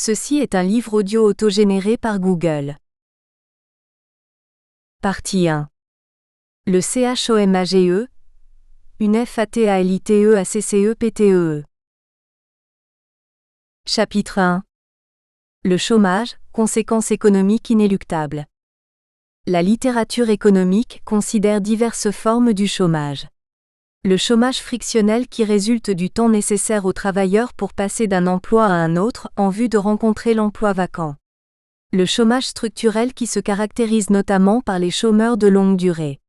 Ceci est un livre audio autogénéré par Google. Partie 1. Le CHOMAGE, une FATALITE-ACCE-PTEE. Chapitre 1. Le chômage, conséquences économiques inéluctables. La littérature économique considère diverses formes du chômage. Le chômage frictionnel qui résulte du temps nécessaire aux travailleurs pour passer d'un emploi à un autre en vue de rencontrer l'emploi vacant. Le chômage structurel qui se caractérise notamment par les chômeurs de longue durée.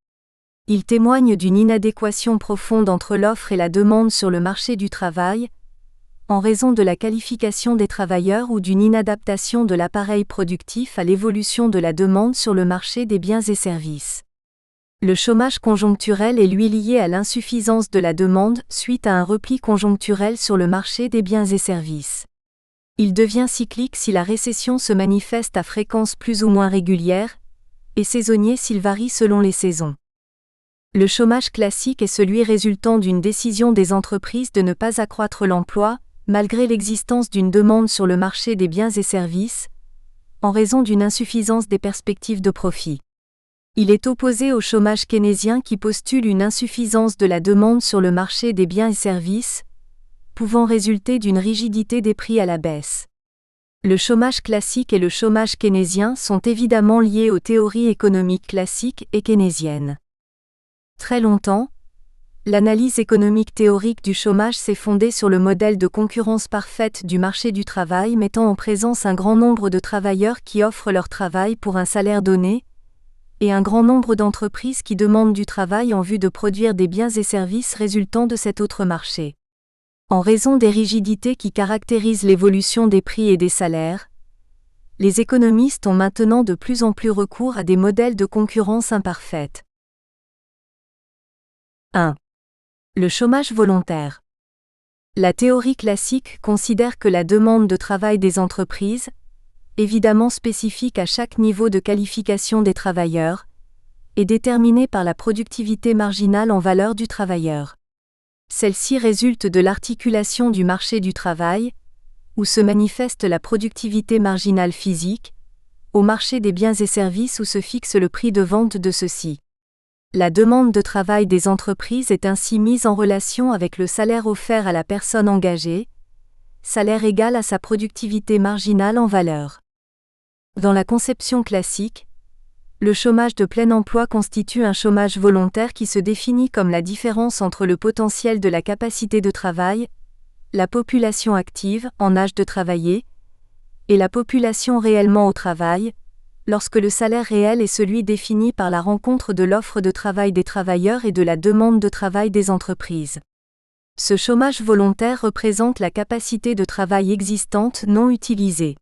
Il témoigne d'une inadéquation profonde entre l'offre et la demande sur le marché du travail, en raison de la qualification des travailleurs ou d'une inadaptation de l'appareil productif à l'évolution de la demande sur le marché des biens et services. Le chômage conjoncturel est lui lié à l'insuffisance de la demande suite à un repli conjoncturel sur le marché des biens et services. Il devient cyclique si la récession se manifeste à fréquence plus ou moins régulière, et saisonnier s'il varie selon les saisons. Le chômage classique est celui résultant d'une décision des entreprises de ne pas accroître l'emploi, malgré l'existence d'une demande sur le marché des biens et services, en raison d'une insuffisance des perspectives de profit. Il est opposé au chômage keynésien qui postule une insuffisance de la demande sur le marché des biens et services, pouvant résulter d'une rigidité des prix à la baisse. Le chômage classique et le chômage keynésien sont évidemment liés aux théories économiques classiques et keynésiennes. Très longtemps, l'analyse économique théorique du chômage s'est fondée sur le modèle de concurrence parfaite du marché du travail mettant en présence un grand nombre de travailleurs qui offrent leur travail pour un salaire donné, et un grand nombre d'entreprises qui demandent du travail en vue de produire des biens et services résultant de cet autre marché. En raison des rigidités qui caractérisent l'évolution des prix et des salaires, les économistes ont maintenant de plus en plus recours à des modèles de concurrence imparfaite. 1. Le chômage volontaire. La théorie classique considère que la demande de travail des entreprises, évidemment spécifique à chaque niveau de qualification des travailleurs, est déterminée par la productivité marginale en valeur du travailleur. Celle-ci résulte de l'articulation du marché du travail, où se manifeste la productivité marginale physique, au marché des biens et services où se fixe le prix de vente de ceux-ci. La demande de travail des entreprises est ainsi mise en relation avec le salaire offert à la personne engagée, salaire égal à sa productivité marginale en valeur. Dans la conception classique, le chômage de plein emploi constitue un chômage volontaire qui se définit comme la différence entre le potentiel de la capacité de travail, la population active en âge de travailler, et la population réellement au travail, lorsque le salaire réel est celui défini par la rencontre de l'offre de travail des travailleurs et de la demande de travail des entreprises. Ce chômage volontaire représente la capacité de travail existante non utilisée.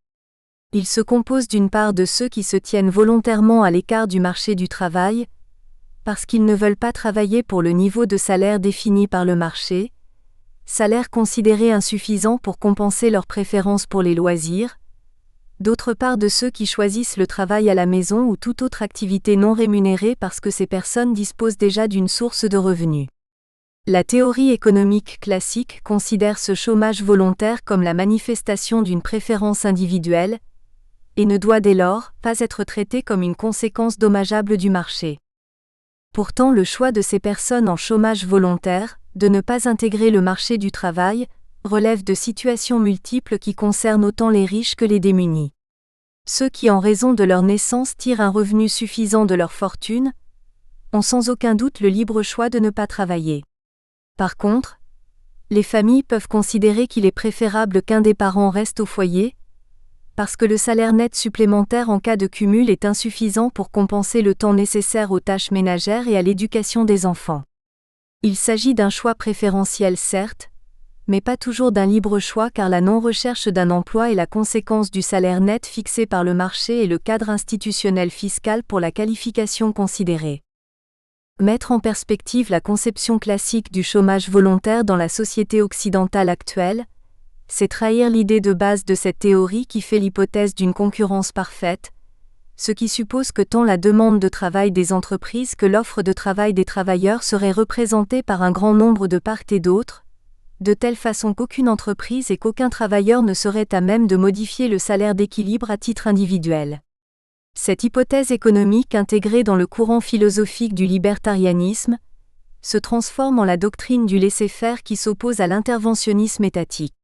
Il se compose d'une part de ceux qui se tiennent volontairement à l'écart du marché du travail, parce qu'ils ne veulent pas travailler pour le niveau de salaire défini par le marché, salaire considéré insuffisant pour compenser leur préférence pour les loisirs, d'autre part de ceux qui choisissent le travail à la maison ou toute autre activité non rémunérée parce que ces personnes disposent déjà d'une source de revenus. La théorie économique classique considère ce chômage volontaire comme la manifestation d'une préférence individuelle, et ne doit dès lors pas être traité comme une conséquence dommageable du marché. Pourtant, le choix de ces personnes en chômage volontaire, de ne pas intégrer le marché du travail, relève de situations multiples qui concernent autant les riches que les démunis. Ceux qui, en raison de leur naissance, tirent un revenu suffisant de leur fortune, ont sans aucun doute le libre choix de ne pas travailler. Par contre, les familles peuvent considérer qu'il est préférable qu'un des parents reste au foyer, parce que le salaire net supplémentaire en cas de cumul est insuffisant pour compenser le temps nécessaire aux tâches ménagères et à l'éducation des enfants. Il s'agit d'un choix préférentiel certes, mais pas toujours d'un libre choix car la non-recherche d'un emploi est la conséquence du salaire net fixé par le marché et le cadre institutionnel fiscal pour la qualification considérée. Mettre en perspective la conception classique du chômage volontaire dans la société occidentale actuelle, c'est trahir l'idée de base de cette théorie qui fait l'hypothèse d'une concurrence parfaite, ce qui suppose que tant la demande de travail des entreprises que l'offre de travail des travailleurs serait représentée par un grand nombre de part et d'autre, de telle façon qu'aucune entreprise et qu'aucun travailleur ne serait à même de modifier le salaire d'équilibre à titre individuel. Cette hypothèse économique intégrée dans le courant philosophique du libertarianisme se transforme en la doctrine du laisser-faire qui s'oppose à l'interventionnisme étatique.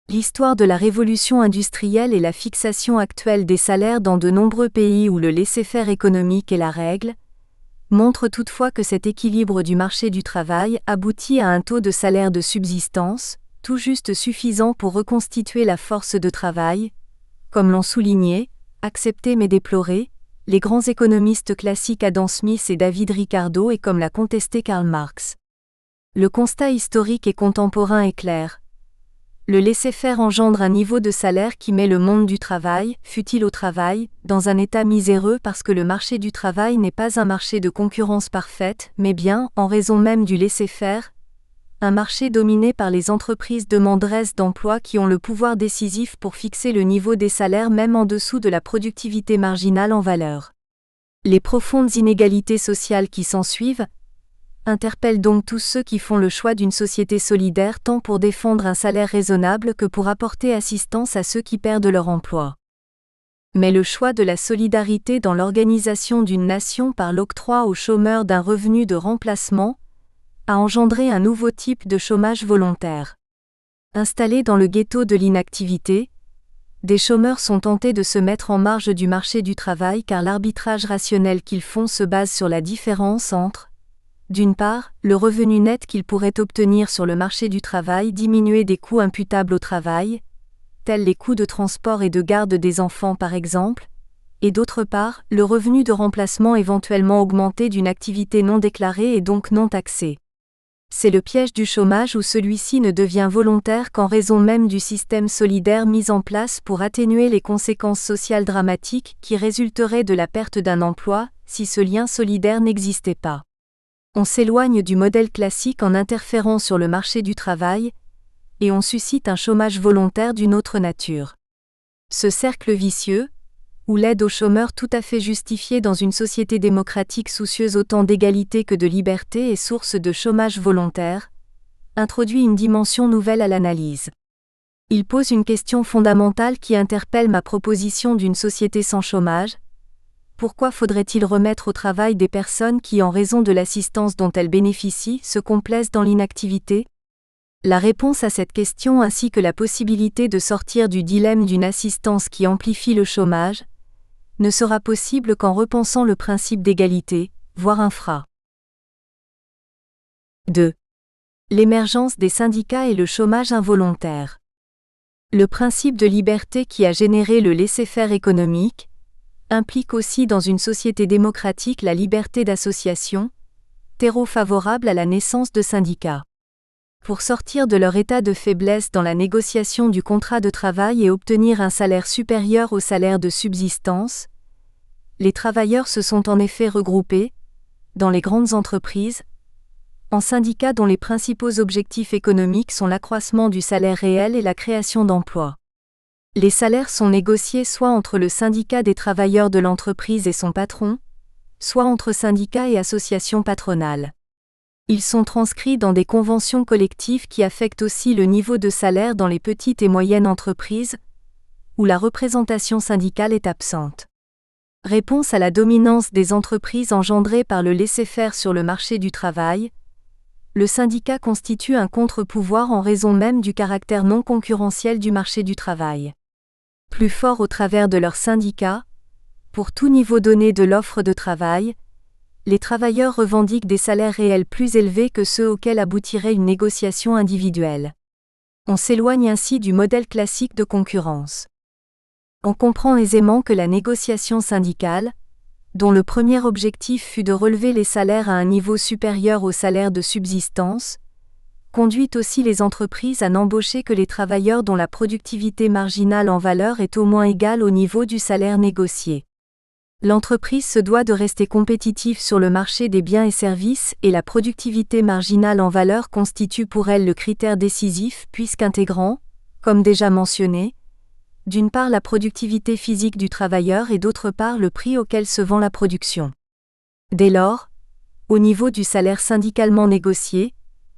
L'histoire de la révolution industrielle et la fixation actuelle des salaires dans de nombreux pays où le laisser-faire économique est la règle, montre toutefois que cet équilibre du marché du travail aboutit à un taux de salaire de subsistance, tout juste suffisant pour reconstituer la force de travail, comme l'ont souligné, accepté mais déploré, les grands économistes classiques Adam Smith et David Ricardo et comme l'a contesté Karl Marx. Le constat historique et contemporain est clair. Le laisser-faire engendre un niveau de salaire qui met le monde du travail, fût-il au travail, dans un état miséreux parce que le marché du travail n'est pas un marché de concurrence parfaite, mais bien, en raison même du laisser-faire, un marché dominé par les entreprises demanderesses d'emploi qui ont le pouvoir décisif pour fixer le niveau des salaires même en dessous de la productivité marginale en valeur. Les profondes inégalités sociales qui s'ensuivent interpelle donc tous ceux qui font le choix d'une société solidaire tant pour défendre un salaire raisonnable que pour apporter assistance à ceux qui perdent leur emploi. Mais le choix de la solidarité dans l'organisation d'une nation par l'octroi aux chômeurs d'un revenu de remplacement a engendré un nouveau type de chômage volontaire. Installés dans le ghetto de l'inactivité, des chômeurs sont tentés de se mettre en marge du marché du travail car l'arbitrage rationnel qu'ils font se base sur la différence entre d'une part, le revenu net qu'ils pourraient obtenir sur le marché du travail diminué des coûts imputables au travail, tels les coûts de transport et de garde des enfants par exemple, et d'autre part, le revenu de remplacement éventuellement augmenté d'une activité non déclarée et donc non taxée. C'est le piège du chômage où celui-ci ne devient volontaire qu'en raison même du système solidaire mis en place pour atténuer les conséquences sociales dramatiques qui résulteraient de la perte d'un emploi, si ce lien solidaire n'existait pas. On s'éloigne du modèle classique en interférant sur le marché du travail, et on suscite un chômage volontaire d'une autre nature. Ce cercle vicieux, où l'aide aux chômeurs tout à fait justifiée dans une société démocratique soucieuse autant d'égalité que de liberté est source de chômage volontaire, introduit une dimension nouvelle à l'analyse. Il pose une question fondamentale qui interpelle ma proposition d'une société sans chômage. Pourquoi faudrait-il remettre au travail des personnes qui, en raison de l'assistance dont elles bénéficient, se complaisent dans l'inactivité ? La réponse à cette question ainsi que la possibilité de sortir du dilemme d'une assistance qui amplifie le chômage ne sera possible qu'en repensant le principe d'égalité, voire infra. 2. L'émergence des syndicats et le chômage involontaire. Le principe de liberté qui a généré le laisser-faire économique implique aussi dans une société démocratique la liberté d'association, terreau favorable à la naissance de syndicats. Pour sortir de leur état de faiblesse dans la négociation du contrat de travail et obtenir un salaire supérieur au salaire de subsistance, les travailleurs se sont en effet regroupés, dans les grandes entreprises, en syndicats dont les principaux objectifs économiques sont l'accroissement du salaire réel et la création d'emplois. Les salaires sont négociés soit entre le syndicat des travailleurs de l'entreprise et son patron, soit entre syndicats et associations patronales. Ils sont transcrits dans des conventions collectives qui affectent aussi le niveau de salaire dans les petites et moyennes entreprises, où la représentation syndicale est absente. Réponse à la dominance des entreprises engendrée par le laisser-faire sur le marché du travail, le syndicat constitue un contre-pouvoir en raison même du caractère non concurrentiel du marché du travail. Plus forts au travers de leur syndicat, pour tout niveau donné de l'offre de travail, les travailleurs revendiquent des salaires réels plus élevés que ceux auxquels aboutirait une négociation individuelle. On s'éloigne ainsi du modèle classique de concurrence. On comprend aisément que la négociation syndicale, dont le premier objectif fut de relever les salaires à un niveau supérieur au salaire de subsistance, conduit aussi les entreprises à n'embaucher que les travailleurs dont la productivité marginale en valeur est au moins égale au niveau du salaire négocié. L'entreprise se doit de rester compétitive sur le marché des biens et services et la productivité marginale en valeur constitue pour elle le critère décisif puisqu'intégrant, comme déjà mentionné, d'une part la productivité physique du travailleur et d'autre part le prix auquel se vend la production. Dès lors, au niveau du salaire syndicalement négocié,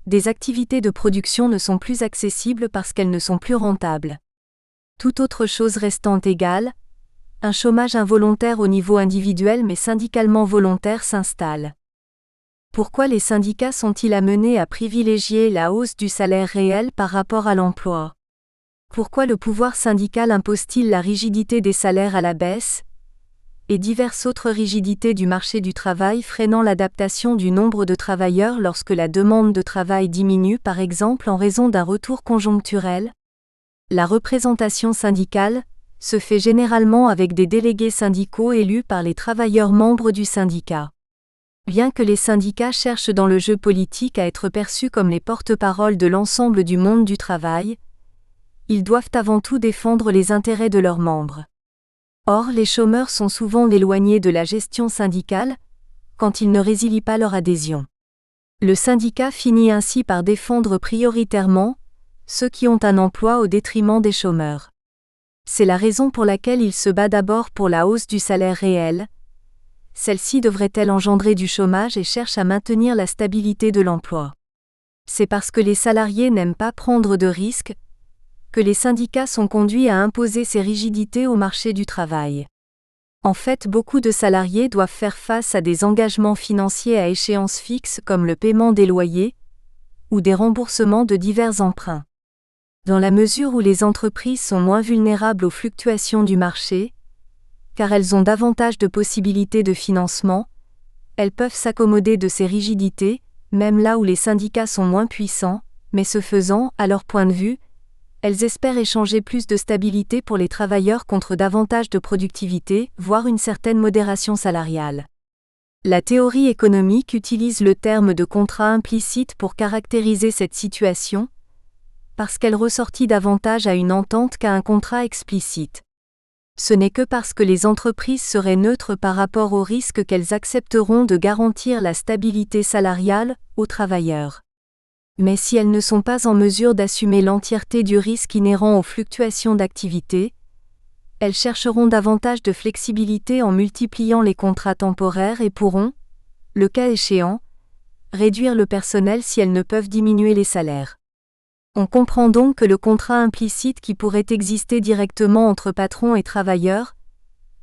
des activités de production ne sont plus accessibles parce qu'elles ne sont plus rentables. Toute autre chose restant égale, un chômage involontaire au niveau individuel mais syndicalement volontaire s'installe. Pourquoi les syndicats sont-ils amenés à privilégier la hausse du salaire réel par rapport à l'emploi? Pourquoi le pouvoir syndical impose-t-il la rigidité des salaires à la baisse et diverses autres rigidités du marché du travail freinant l'adaptation du nombre de travailleurs lorsque la demande de travail diminue par exemple en raison d'un retour conjoncturel? La représentation syndicale se fait généralement avec des délégués syndicaux élus par les travailleurs membres du syndicat. Bien que les syndicats cherchent dans le jeu politique à être perçus comme les porte-paroles de l'ensemble du monde du travail, ils doivent avant tout défendre les intérêts de leurs membres. Or, les chômeurs sont souvent éloignés de la gestion syndicale, quand ils ne résilient pas leur adhésion. Le syndicat finit ainsi par défendre prioritairement ceux qui ont un emploi au détriment des chômeurs. C'est la raison pour laquelle il se bat d'abord pour la hausse du salaire réel. Celle-ci devrait-elle engendrer du chômage et cherche à maintenir la stabilité de l'emploi. C'est parce que les salariés n'aiment pas prendre de risques que les syndicats sont conduits à imposer ces rigidités au marché du travail. En fait, beaucoup de salariés doivent faire face à des engagements financiers à échéance fixe comme le paiement des loyers ou des remboursements de divers emprunts. Dans la mesure où les entreprises sont moins vulnérables aux fluctuations du marché, car elles ont davantage de possibilités de financement, elles peuvent s'accommoder de ces rigidités, même là où les syndicats sont moins puissants, mais ce faisant, à leur point de vue, elles espèrent échanger plus de stabilité pour les travailleurs contre davantage de productivité, voire une certaine modération salariale. La théorie économique utilise le terme de contrat implicite pour caractériser cette situation, parce qu'elle ressortit davantage à une entente qu'à un contrat explicite. Ce n'est que parce que les entreprises seraient neutres par rapport au risque qu'elles accepteront de garantir la stabilité salariale aux travailleurs. Mais si elles ne sont pas en mesure d'assumer l'entièreté du risque inhérent aux fluctuations d'activité, elles chercheront davantage de flexibilité en multipliant les contrats temporaires et pourront, le cas échéant, réduire le personnel si elles ne peuvent diminuer les salaires. On comprend donc que le contrat implicite qui pourrait exister directement entre patrons et travailleurs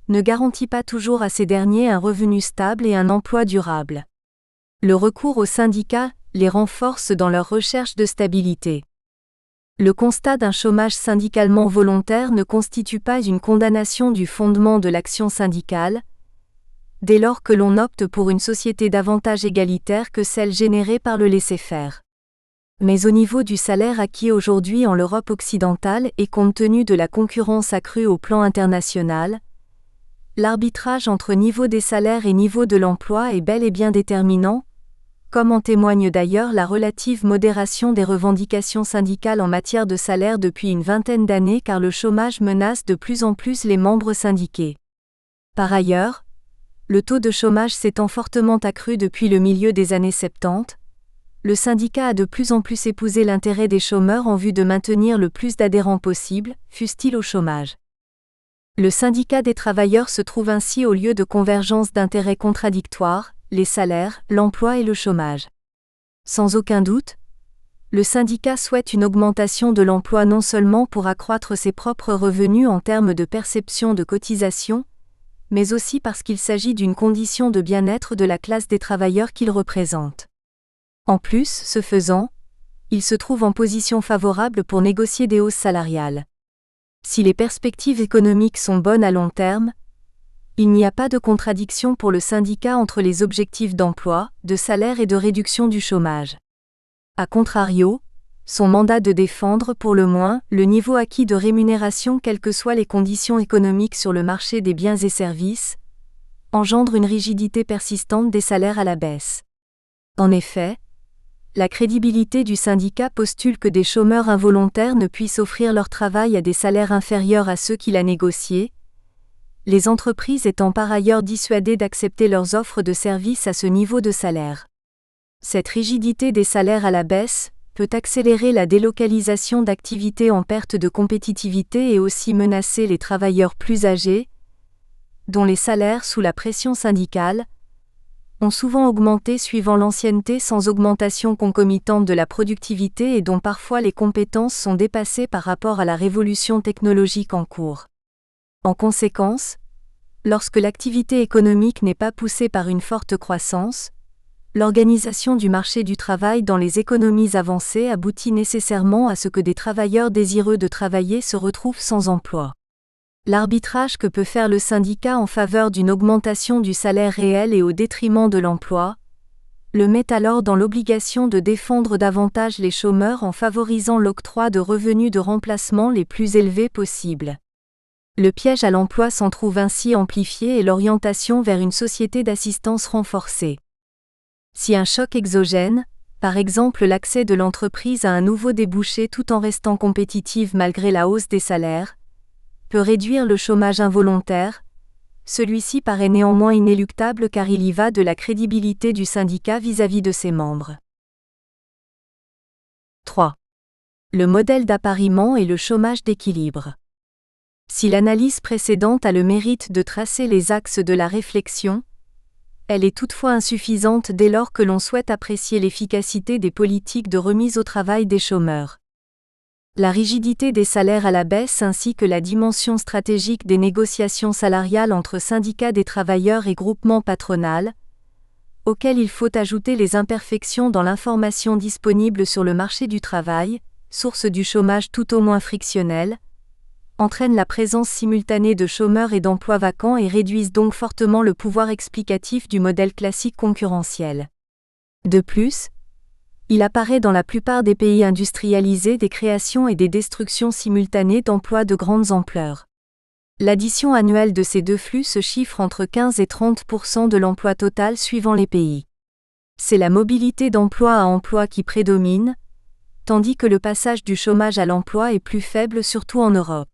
ne garantit pas toujours à ces derniers un revenu stable et un emploi durable. Le recours aux syndicats les renforce dans leur recherche de stabilité. Le constat d'un chômage syndicalement volontaire ne constitue pas une condamnation du fondement de l'action syndicale, dès lors que l'on opte pour une société davantage égalitaire que celle générée par le laisser-faire. Mais au niveau du salaire acquis aujourd'hui en l'Europe occidentale et compte tenu de la concurrence accrue au plan international, l'arbitrage entre niveau des salaires et niveau de l'emploi est bel et bien déterminant, comme en témoigne d'ailleurs la relative modération des revendications syndicales en matière de salaire depuis une vingtaine d'années car le chômage menace de plus en plus les membres syndiqués. Par ailleurs, le taux de chômage s'étant fortement accru depuis le milieu des années 70, le syndicat a de plus en plus épousé l'intérêt des chômeurs en vue de maintenir le plus d'adhérents possible, fussent-ils au chômage. Le syndicat des travailleurs se trouve ainsi au lieu de convergence d'intérêts contradictoires, les salaires, l'emploi et le chômage. Sans aucun doute, le syndicat souhaite une augmentation de l'emploi non seulement pour accroître ses propres revenus en termes de perception de cotisation, mais aussi parce qu'il s'agit d'une condition de bien-être de la classe des travailleurs qu'il représente. En plus, ce faisant, il se trouve en position favorable pour négocier des hausses salariales. Si les perspectives économiques sont bonnes à long terme, il n'y a pas de contradiction pour le syndicat entre les objectifs d'emploi, de salaire et de réduction du chômage. A contrario, son mandat de défendre pour le moins le niveau acquis de rémunération quelles que soient les conditions économiques sur le marché des biens et services, engendre une rigidité persistante des salaires à la baisse. En effet, la crédibilité du syndicat postule que des chômeurs involontaires ne puissent offrir leur travail à des salaires inférieurs à ceux qu'il a négociés, les entreprises étant par ailleurs dissuadées d'accepter leurs offres de services à ce niveau de salaire. Cette rigidité des salaires à la baisse peut accélérer la délocalisation d'activités en perte de compétitivité et aussi menacer les travailleurs plus âgés, dont les salaires sous la pression syndicale ont souvent augmenté suivant l'ancienneté sans augmentation concomitante de la productivité et dont parfois les compétences sont dépassées par rapport à la révolution technologique en cours. En conséquence, lorsque l'activité économique n'est pas poussée par une forte croissance, l'organisation du marché du travail dans les économies avancées aboutit nécessairement à ce que des travailleurs désireux de travailler se retrouvent sans emploi. L'arbitrage que peut faire le syndicat en faveur d'une augmentation du salaire réel et au détriment de l'emploi, le met alors dans l'obligation de défendre davantage les chômeurs en favorisant l'octroi de revenus de remplacement les plus élevés possibles. Le piège à l'emploi s'en trouve ainsi amplifié et l'orientation vers une société d'assistance renforcée. Si un choc exogène, par exemple l'accès de l'entreprise à un nouveau débouché tout en restant compétitive malgré la hausse des salaires, peut réduire le chômage involontaire, celui-ci paraît néanmoins inéluctable car il y va de la crédibilité du syndicat vis-à-vis de ses membres. 3. Le modèle d'appariement et le chômage d'équilibre. Si l'analyse précédente a le mérite de tracer les axes de la réflexion, elle est toutefois insuffisante dès lors que l'on souhaite apprécier l'efficacité des politiques de remise au travail des chômeurs. La rigidité des salaires à la baisse ainsi que la dimension stratégique des négociations salariales entre syndicats des travailleurs et groupements patronales, auxquels il faut ajouter les imperfections dans l'information disponible sur le marché du travail, source du chômage tout au moins frictionnel, entraînent la présence simultanée de chômeurs et d'emplois vacants et réduisent donc fortement le pouvoir explicatif du modèle classique concurrentiel. De plus, il apparaît dans la plupart des pays industrialisés des créations et des destructions simultanées d'emplois de grandes ampleurs. L'addition annuelle de ces deux flux se chiffre entre 15 et 30% de l'emploi total suivant les pays. C'est la mobilité d'emploi à emploi qui prédomine, tandis que le passage du chômage à l'emploi est plus faible surtout en Europe.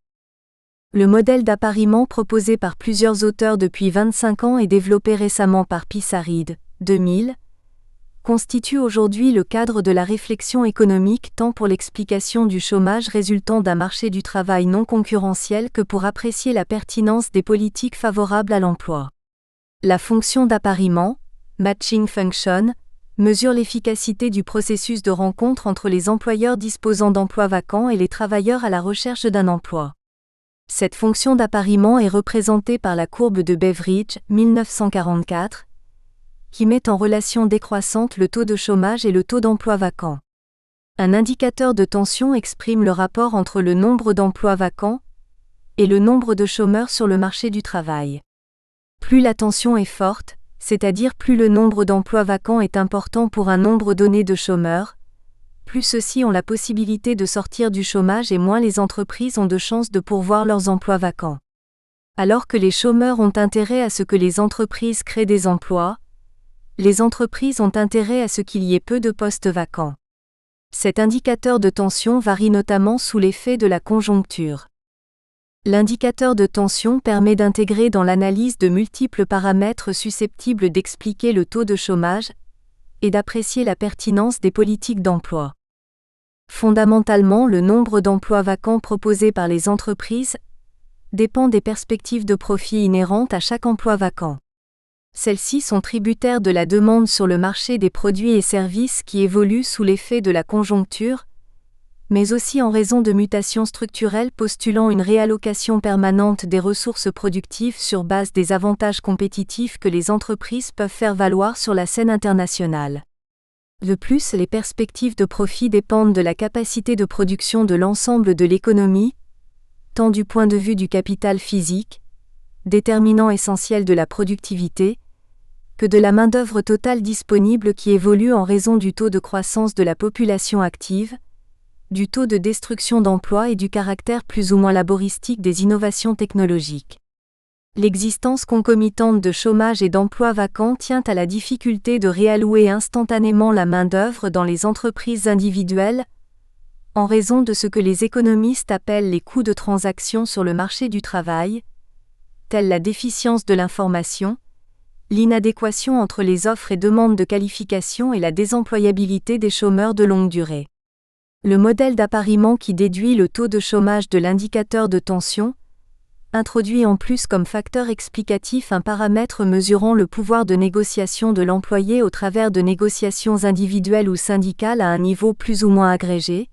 Le modèle d'appariement proposé par plusieurs auteurs depuis 25 ans et développé récemment par Pissaride, 2000, constitue aujourd'hui le cadre de la réflexion économique tant pour l'explication du chômage résultant d'un marché du travail non concurrentiel que pour apprécier la pertinence des politiques favorables à l'emploi. La fonction d'appariement, matching function, mesure l'efficacité du processus de rencontre entre les employeurs disposant d'emplois vacants et les travailleurs à la recherche d'un emploi. Cette fonction d'appariement est représentée par la courbe de Beveridge, 1944, qui met en relation décroissante le taux de chômage et le taux d'emploi vacant. Un indicateur de tension exprime le rapport entre le nombre d'emplois vacants et le nombre de chômeurs sur le marché du travail. Plus la tension est forte, c'est-à-dire plus le nombre d'emplois vacants est important pour un nombre donné de chômeurs, plus ceux-ci ont la possibilité de sortir du chômage et moins les entreprises ont de chances de pourvoir leurs emplois vacants. Alors que les chômeurs ont intérêt à ce que les entreprises créent des emplois, les entreprises ont intérêt à ce qu'il y ait peu de postes vacants. Cet indicateur de tension varie notamment sous l'effet de la conjoncture. L'indicateur de tension permet d'intégrer dans l'analyse de multiples paramètres susceptibles d'expliquer le taux de chômage et d'apprécier la pertinence des politiques d'emploi. Fondamentalement, le nombre d'emplois vacants proposés par les entreprises dépend des perspectives de profit inhérentes à chaque emploi vacant. Celles-ci sont tributaires de la demande sur le marché des produits et services qui évoluent sous l'effet de la conjoncture, mais aussi en raison de mutations structurelles postulant une réallocation permanente des ressources productives sur base des avantages compétitifs que les entreprises peuvent faire valoir sur la scène internationale. De plus, les perspectives de profit dépendent de la capacité de production de l'ensemble de l'économie, tant du point de vue du capital physique, déterminant essentiel de la productivité, que de la main-d'œuvre totale disponible qui évolue en raison du taux de croissance de la population active, du taux de destruction d'emplois et du caractère plus ou moins laboristique des innovations technologiques. L'existence concomitante de chômage et d'emplois vacants tient à la difficulté de réallouer instantanément la main-d'œuvre dans les entreprises individuelles, en raison de ce que les économistes appellent les coûts de transaction sur le marché du travail, tels la déficience de l'information, l'inadéquation entre les offres et demandes de qualification et la désemployabilité des chômeurs de longue durée. Le modèle d'appariement qui déduit le taux de chômage de l'indicateur de tension introduit en plus comme facteur explicatif un paramètre mesurant le pouvoir de négociation de l'employé au travers de négociations individuelles ou syndicales à un niveau plus ou moins agrégé,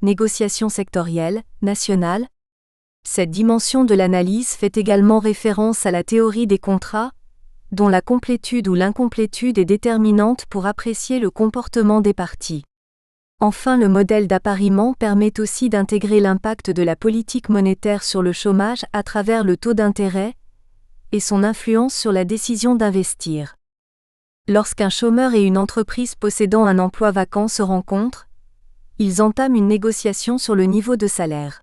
négociations sectorielles, nationales. Cette dimension de l'analyse fait également référence à la théorie des contrats, dont la complétude ou l'incomplétude est déterminante pour apprécier le comportement des parties. Enfin, le modèle d'appariement permet aussi d'intégrer l'impact de la politique monétaire sur le chômage à travers le taux d'intérêt et son influence sur la décision d'investir. Lorsqu'un chômeur et une entreprise possédant un emploi vacant se rencontrent, ils entament une négociation sur le niveau de salaire.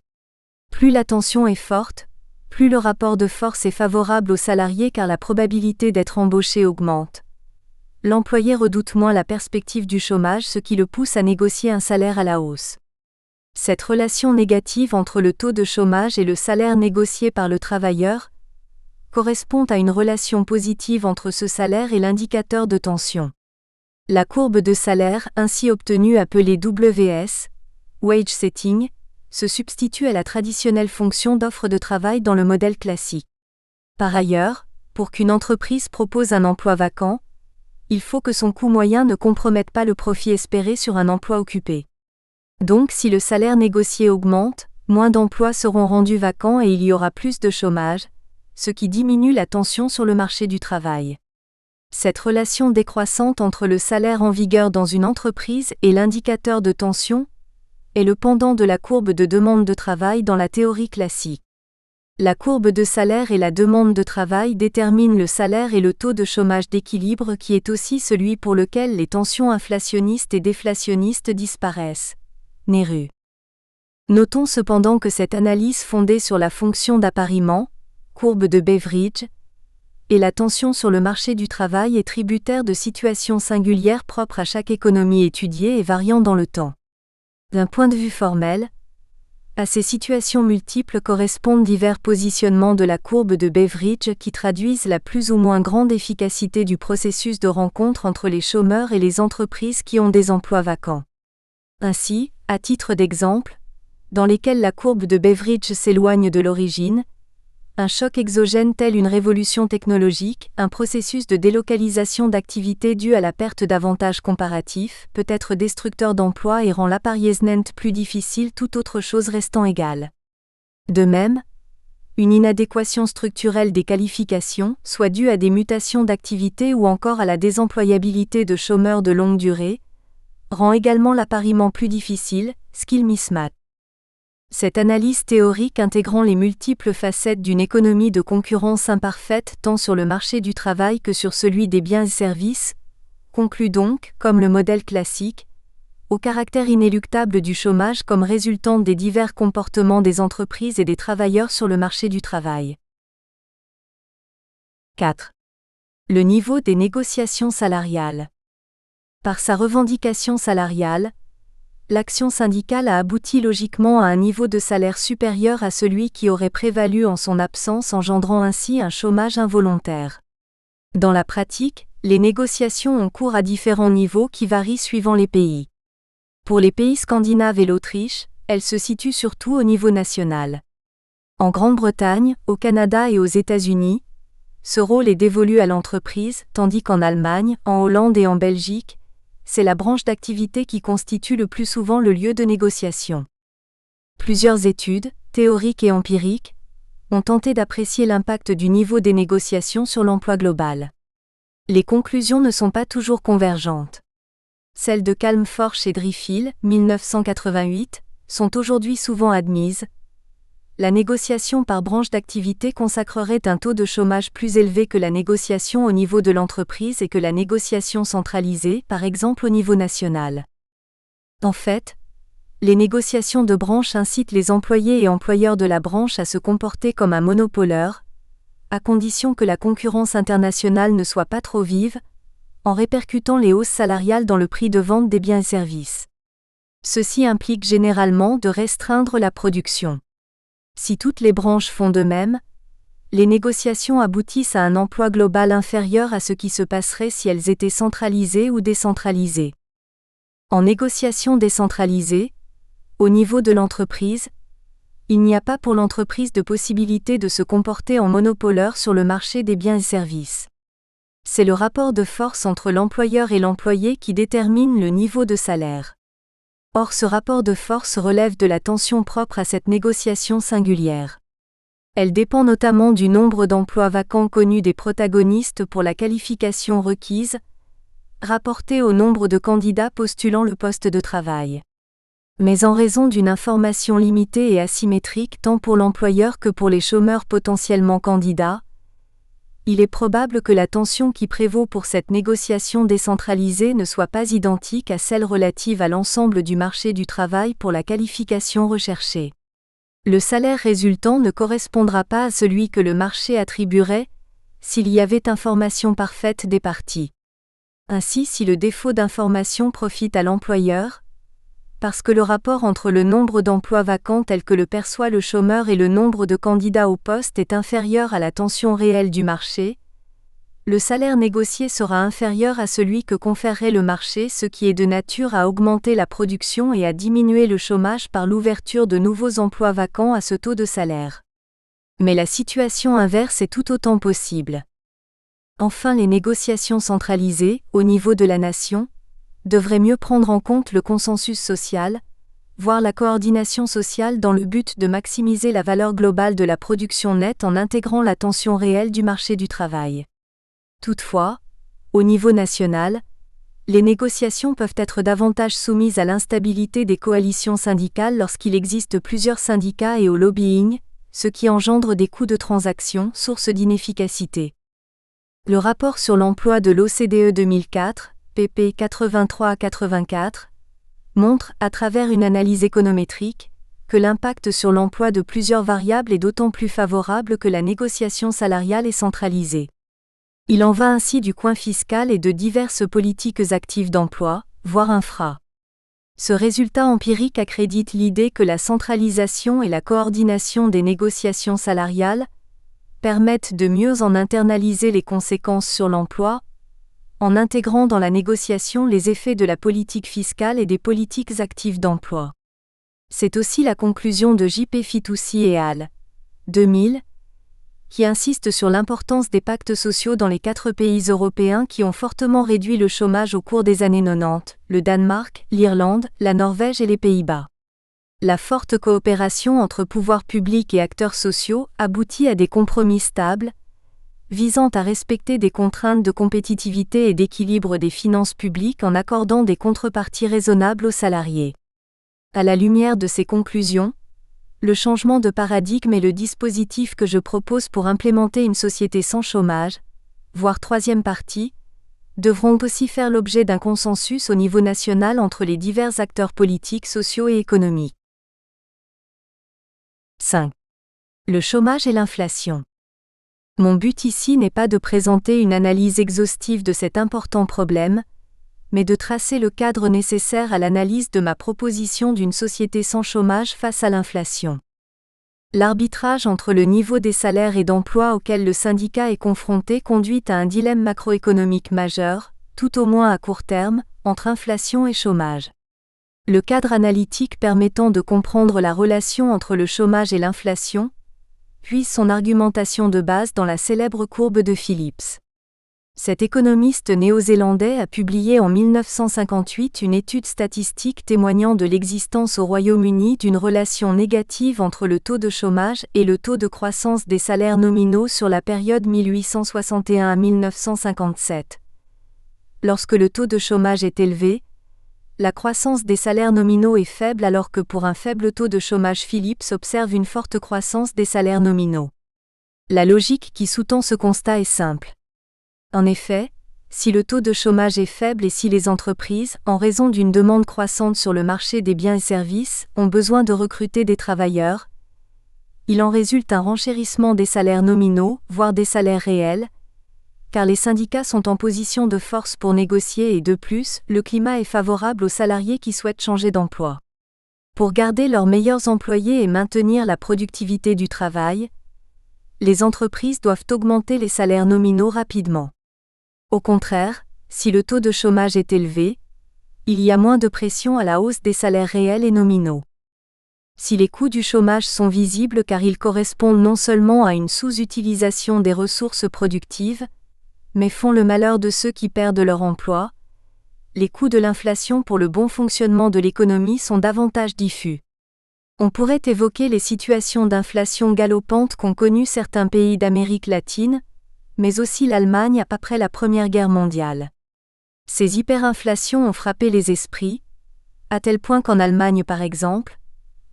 Plus la tension est forte, plus le rapport de force est favorable au salarié car la probabilité d'être embauché augmente. L'employé redoute moins la perspective du chômage, ce qui le pousse à négocier un salaire à la hausse. Cette relation négative entre le taux de chômage et le salaire négocié par le travailleur correspond à une relation positive entre ce salaire et l'indicateur de tension. La courbe de salaire ainsi obtenue appelée WS, Wage Setting, se substitue à la traditionnelle fonction d'offre de travail dans le modèle classique. Par ailleurs, pour qu'une entreprise propose un emploi vacant, il faut que son coût moyen ne compromette pas le profit espéré sur un emploi occupé. Donc si le salaire négocié augmente, moins d'emplois seront rendus vacants et il y aura plus de chômage, ce qui diminue la tension sur le marché du travail. Cette relation décroissante entre le salaire en vigueur dans une entreprise et l'indicateur de tension est le pendant de la courbe de demande de travail dans la théorie classique. La courbe de salaire et la demande de travail déterminent le salaire et le taux de chômage d'équilibre qui est aussi celui pour lequel les tensions inflationnistes et déflationnistes disparaissent. Nehru. Notons cependant que cette analyse fondée sur la fonction d'appariement, courbe de Beveridge, et la tension sur le marché du travail est tributaire de situations singulières propres à chaque économie étudiée et variant dans le temps. D'un point de vue formel, à ces situations multiples correspondent divers positionnements de la courbe de Beveridge qui traduisent la plus ou moins grande efficacité du processus de rencontre entre les chômeurs et les entreprises qui ont des emplois vacants. Ainsi, à titre d'exemple, dans lesquels la courbe de Beveridge s'éloigne de l'origine, un choc exogène tel une révolution technologique, un processus de délocalisation d'activités dû à la perte d'avantages comparatifs, peut être destructeur d'emplois et rend l'appariement plus difficile toute autre chose restant égale. De même, une inadéquation structurelle des qualifications, soit due à des mutations d'activité ou encore à la désemployabilité de chômeurs de longue durée, rend également l'appariement plus difficile, skill mismatch. Cette analyse théorique intégrant les multiples facettes d'une économie de concurrence imparfaite tant sur le marché du travail que sur celui des biens et services, conclut donc, comme le modèle classique, au caractère inéluctable du chômage comme résultante des divers comportements des entreprises et des travailleurs sur le marché du travail. 4. Le niveau des négociations salariales. Par sa revendication salariale, l'action syndicale a abouti logiquement à un niveau de salaire supérieur à celui qui aurait prévalu en son absence, engendrant ainsi un chômage involontaire. Dans la pratique, les négociations ont cours à différents niveaux qui varient suivant les pays. Pour les pays scandinaves et l'Autriche, elles se situent surtout au niveau national. En Grande-Bretagne, au Canada et aux États-Unis, ce rôle est dévolu à l'entreprise, tandis qu'en Allemagne, en Hollande et en Belgique, c'est la branche d'activité qui constitue le plus souvent le lieu de négociation. Plusieurs études, théoriques et empiriques, ont tenté d'apprécier l'impact du niveau des négociations sur l'emploi global. Les conclusions ne sont pas toujours convergentes. Celles de Calmfors et Driffield, 1988, sont aujourd'hui souvent admises. La négociation par branche d'activité consacrerait un taux de chômage plus élevé que la négociation au niveau de l'entreprise et que la négociation centralisée, par exemple au niveau national. En fait, les négociations de branche incitent les employés et employeurs de la branche à se comporter comme un monopoleur, à condition que la concurrence internationale ne soit pas trop vive, en répercutant les hausses salariales dans le prix de vente des biens et services. Ceci implique généralement de restreindre la production. Si toutes les branches font de même, les négociations aboutissent à un emploi global inférieur à ce qui se passerait si elles étaient centralisées ou décentralisées. En négociation décentralisée, au niveau de l'entreprise, Il n'y a pas pour l'entreprise de possibilité de se comporter en monopoleur sur le marché des biens et services. C'est le rapport de force entre l'employeur et l'employé qui détermine le niveau de salaire. Or ce rapport de force relève de la tension propre à cette négociation singulière. Elle dépend notamment du nombre d'emplois vacants connus des protagonistes pour la qualification requise, rapporté au nombre de candidats postulant le poste de travail. Mais en raison d'une information limitée et asymétrique tant pour l'employeur que pour les chômeurs potentiellement candidats, il est probable que la tension qui prévaut pour cette négociation décentralisée ne soit pas identique à celle relative à l'ensemble du marché du travail pour la qualification recherchée. Le salaire résultant ne correspondra pas à celui que le marché attribuerait s'il y avait information parfaite des parties. Ainsi, si le défaut d'information profite à l'employeur, parce que le rapport entre le nombre d'emplois vacants tel que le perçoit le chômeur et le nombre de candidats au poste est inférieur à la tension réelle du marché, le salaire négocié sera inférieur à celui que conférerait le marché, ce qui est de nature à augmenter la production et à diminuer le chômage par l'ouverture de nouveaux emplois vacants à ce taux de salaire. Mais la situation inverse est tout autant possible. Enfin, les négociations centralisées, au niveau de la nation, devrait mieux prendre en compte le consensus social, voire la coordination sociale dans le but de maximiser la valeur globale de la production nette en intégrant la tension réelle du marché du travail. Toutefois, au niveau national, les négociations peuvent être davantage soumises à l'instabilité des coalitions syndicales lorsqu'il existe plusieurs syndicats et au lobbying, ce qui engendre des coûts de transaction, source d'inefficacité. Le rapport sur l'emploi de l'OCDE 2004, pp. 83-84, montre, à travers une analyse économétrique, que l'impact sur l'emploi de plusieurs variables est d'autant plus favorable que la négociation salariale est centralisée. Il en va ainsi du coin fiscal et de diverses politiques actives d'emploi, voire infra. Ce résultat empirique accrédite l'idée que la centralisation et la coordination des négociations salariales permettent de mieux en internaliser les conséquences sur l'emploi, en intégrant dans la négociation les effets de la politique fiscale et des politiques actives d'emploi. C'est aussi la conclusion de J.P. Fitoussi et al. 2000, qui insiste sur l'importance des pactes sociaux dans les 4 pays européens qui ont fortement réduit le chômage au cours des années 90, le Danemark, l'Irlande, la Norvège et les Pays-Bas. La forte coopération entre pouvoirs publics et acteurs sociaux aboutit à des compromis stables, visant à respecter des contraintes de compétitivité et d'équilibre des finances publiques en accordant des contreparties raisonnables aux salariés. À la lumière de ces conclusions, le changement de paradigme est le dispositif que je propose pour implémenter une société sans chômage, voire troisième partie, devront aussi faire l'objet d'un consensus au niveau national entre les divers acteurs politiques, sociaux et économiques. 5. Le chômage et l'inflation. Mon but ici n'est pas de présenter une analyse exhaustive de cet important problème, mais de tracer le cadre nécessaire à l'analyse de ma proposition d'une société sans chômage face à l'inflation. L'arbitrage entre le niveau des salaires et d'emploi auquel le syndicat est confronté conduit à un dilemme macroéconomique majeur, tout au moins à court terme, entre inflation et chômage. Le cadre analytique permettant de comprendre la relation entre le chômage et l'inflation puise son argumentation de base dans la célèbre courbe de Phillips. Cet économiste néo-zélandais a publié en 1958 une étude statistique témoignant de l'existence au Royaume-Uni d'une relation négative entre le taux de chômage et le taux de croissance des salaires nominaux sur la période 1861 à 1957. Lorsque le taux de chômage est élevé, la croissance des salaires nominaux est faible alors que pour un faible taux de chômage Phillips observe une forte croissance des salaires nominaux. La logique qui sous-tend ce constat est simple. En effet, si le taux de chômage est faible et si les entreprises, en raison d'une demande croissante sur le marché des biens et services, ont besoin de recruter des travailleurs, il en résulte un renchérissement des salaires nominaux, voire des salaires réels, car les syndicats sont en position de force pour négocier et de plus, le climat est favorable aux salariés qui souhaitent changer d'emploi. Pour garder leurs meilleurs employés et maintenir la productivité du travail, les entreprises doivent augmenter les salaires nominaux rapidement. Au contraire, si le taux de chômage est élevé, il y a moins de pression à la hausse des salaires réels et nominaux. Si les coûts du chômage sont visibles car ils correspondent non seulement à une sous-utilisation des ressources productives, mais font le malheur de ceux qui perdent leur emploi, les coûts de l'inflation pour le bon fonctionnement de l'économie sont davantage diffus. On pourrait évoquer les situations d'inflation galopante qu'ont connues certains pays d'Amérique latine, mais aussi l'Allemagne après la Première Guerre mondiale. Ces hyperinflations ont frappé les esprits, à tel point qu'en Allemagne par exemple,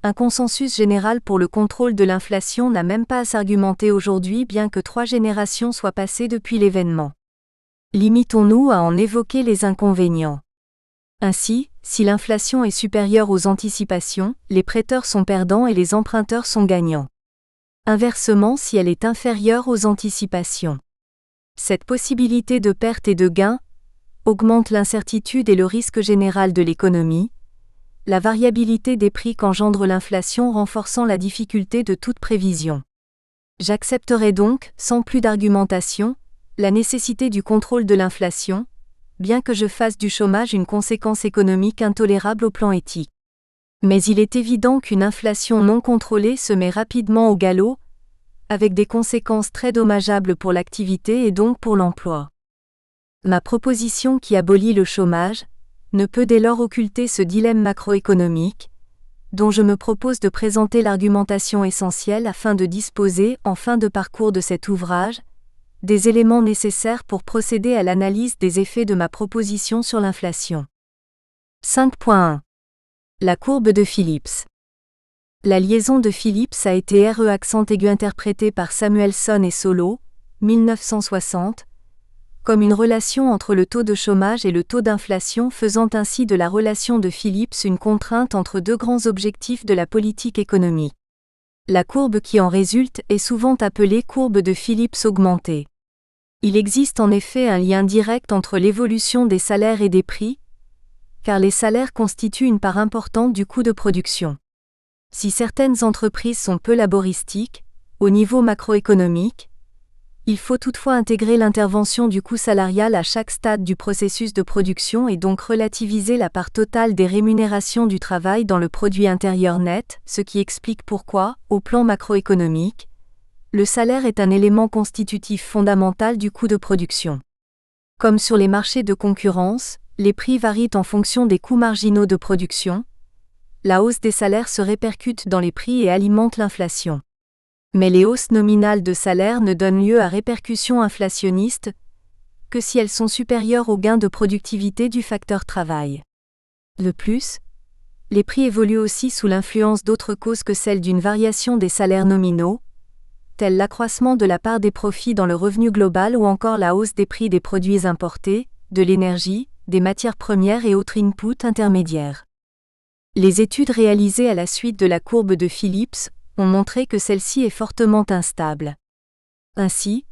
un consensus général pour le contrôle de l'inflation n'a même pas à s'argumenter aujourd'hui bien que 3 générations soient passées depuis l'événement. Limitons-nous à en évoquer les inconvénients. Ainsi, si l'inflation est supérieure aux anticipations, les prêteurs sont perdants et les emprunteurs sont gagnants. Inversement, si elle est inférieure aux anticipations, cette possibilité de perte et de gain augmente l'incertitude et le risque général de l'économie, la variabilité des prix qu'engendre l'inflation renforçant la difficulté de toute prévision. J'accepterai donc, sans plus d'argumentation, la nécessité du contrôle de l'inflation, bien que je fasse du chômage une conséquence économique intolérable au plan éthique. Mais il est évident qu'une inflation non contrôlée se met rapidement au galop, avec des conséquences très dommageables pour l'activité et donc pour l'emploi. Ma proposition qui abolit le chômage ne peut dès lors occulter ce dilemme macroéconomique, dont je me propose de présenter l'argumentation essentielle afin de disposer, en fin de parcours de cet ouvrage, des éléments nécessaires pour procéder à l'analyse des effets de ma proposition sur l'inflation. 5.1. La courbe de Phillips. La liaison de Phillips a été interprétée par Samuelson et Solow, 1960, comme une relation entre le taux de chômage et le taux d'inflation, faisant ainsi de la relation de Phillips une contrainte entre deux grands objectifs de la politique économique. La courbe qui en résulte est souvent appelée courbe de Phillips augmentée. Il existe en effet un lien direct entre l'évolution des salaires et des prix, car les salaires constituent une part importante du coût de production. Si certaines entreprises sont peu laboristiques, au niveau macroéconomique, il faut toutefois intégrer l'intervention du coût salarial à chaque stade du processus de production et donc relativiser la part totale des rémunérations du travail dans le produit intérieur net, ce qui explique pourquoi, au plan macroéconomique, le salaire est un élément constitutif fondamental du coût de production. Comme sur les marchés de concurrence, les prix varient en fonction des coûts marginaux de production. La hausse des salaires se répercute dans les prix et alimente l'inflation. Mais les hausses nominales de salaire ne donnent lieu à répercussions inflationnistes que si elles sont supérieures aux gains de productivité du facteur travail. De plus, les prix évoluent aussi sous l'influence d'autres causes que celles d'une variation des salaires nominaux, telles l'accroissement de la part des profits dans le revenu global ou encore la hausse des prix des produits importés, de l'énergie, des matières premières et autres inputs intermédiaires. Les études réalisées à la suite de la courbe de Phillips ont montré que celle-ci est fortement instable. Ainsi,